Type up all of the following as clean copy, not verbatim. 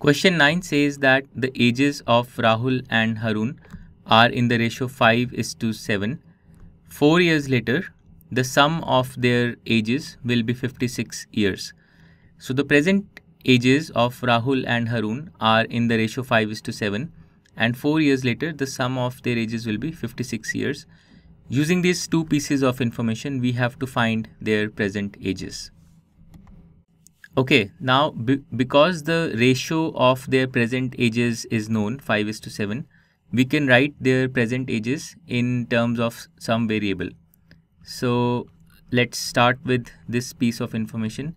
Question 9 says that the ages of Rahul and Harun are in the ratio 5:7. 4 years later, the sum of their ages will be 56 years. So the present ages of Rahul and Harun are in the ratio 5:7, and 4 years later, the sum of their ages will be 56 years. Using these two pieces of information, we have to find their present ages. Okay, now because the ratio of their present ages is known, 5:7, we can write their present ages in terms of some variable. So let's start with this piece of information.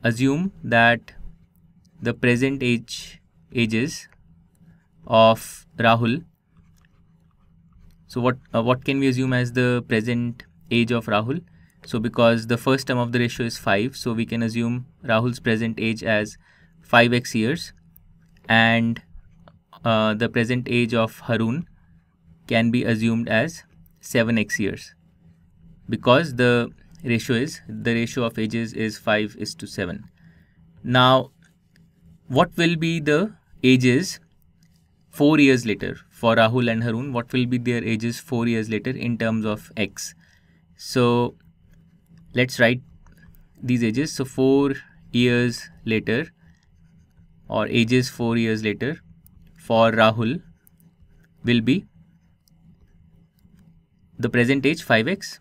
Assume that the present ages of Rahul. So what can we assume as the present age of Rahul? So because the first term of the ratio is 5, so we can assume Rahul's present age as 5x years, and the present age of Harun can be assumed as 7x years, because the ratio of ages is 5:7. Now, what will be the ages 4 years later for Rahul and Harun? What will be their ages 4 years later in terms of x? So let's write these ages. So 4 years later, or ages 4 years later for Rahul will be the present age 5x,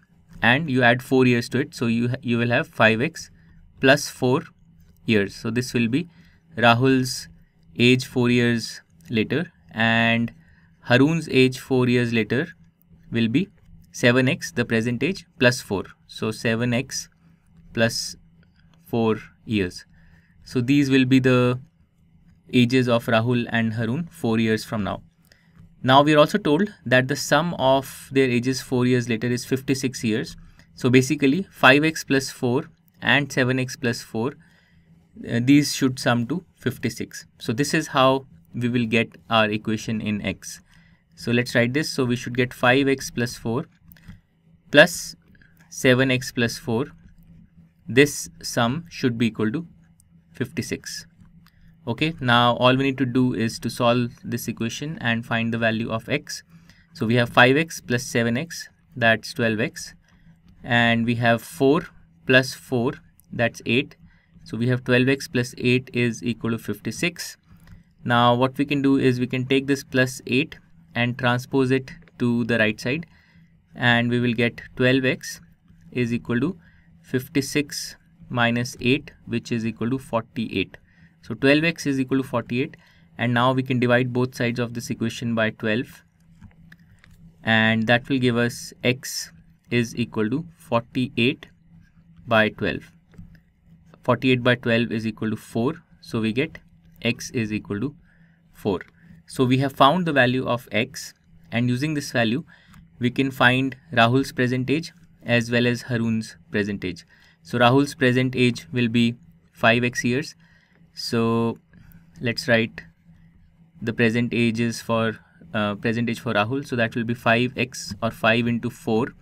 and you add 4 years to it. So you will have 5x plus 4 years. So this will be Rahul's age 4 years later, and Harun's age 4 years later will be 7x, the present age, plus 4. So 7x plus 4 years. So these will be the ages of Rahul and Harun 4 years from now. Now we are also told that the sum of their ages 4 years later is 56 years. So basically 5x plus 4 and 7x plus 4, these should sum to 56. So this is how we will get our equation in x. So let's write this. So we should get 5x plus 4 plus 7x plus 4. This sum should be equal to 56. Okay, now all we need to do is to solve this equation and find the value of x. So we have 5x plus 7x, that's 12x, and we have 4 plus 4, that's 8. So we have 12x plus 8 is equal to 56. Now what we can do is we can take this plus 8 and transpose it to the right side, and we will get 12x is equal to 56 minus 8, which is equal to 48. So 12x is equal to 48, and now we can divide both sides of this equation by 12, and that will give us x is equal to 48 by 12. 48 by 12 is equal to 4, so we get x is equal to 4. So we have found the value of x, and using this value we can find Rahul's present age as well as Harun's present age. So Rahul's present age will be 5x years. So let's write the present age for Rahul. So that will be 5x, or 5 into 4.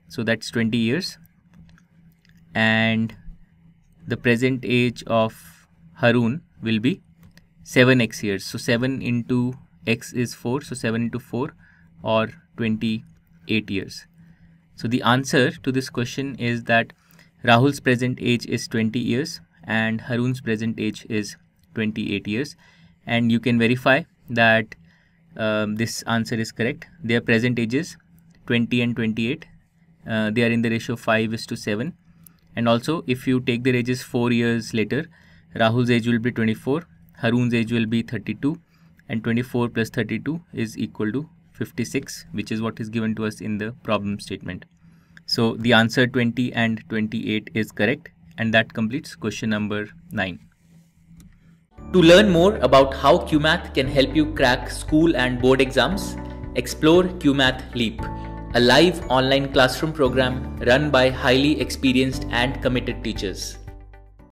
So that's 20 years. And the present age of Harun will be 7x years. So 7 into x is 4. So 7 into 4, or 28 years. So the answer to this question is that Rahul's present age is 20 years and Harun's present age is 28 years. And you can verify that this answer is correct. Their present ages 20 and 28. They are in the ratio 5:7. And also if you take their ages 4 years later, Rahul's age will be 24, Harun's age will be 32, and 24 plus 32 is equal to 56, which is what is given to us in the problem statement. So the answer 20 and 28 is correct, and that completes question number 9. To learn more about how Cuemath can help you crack school and board exams, explore Cuemath Leap, a live online classroom program run by highly experienced and committed teachers.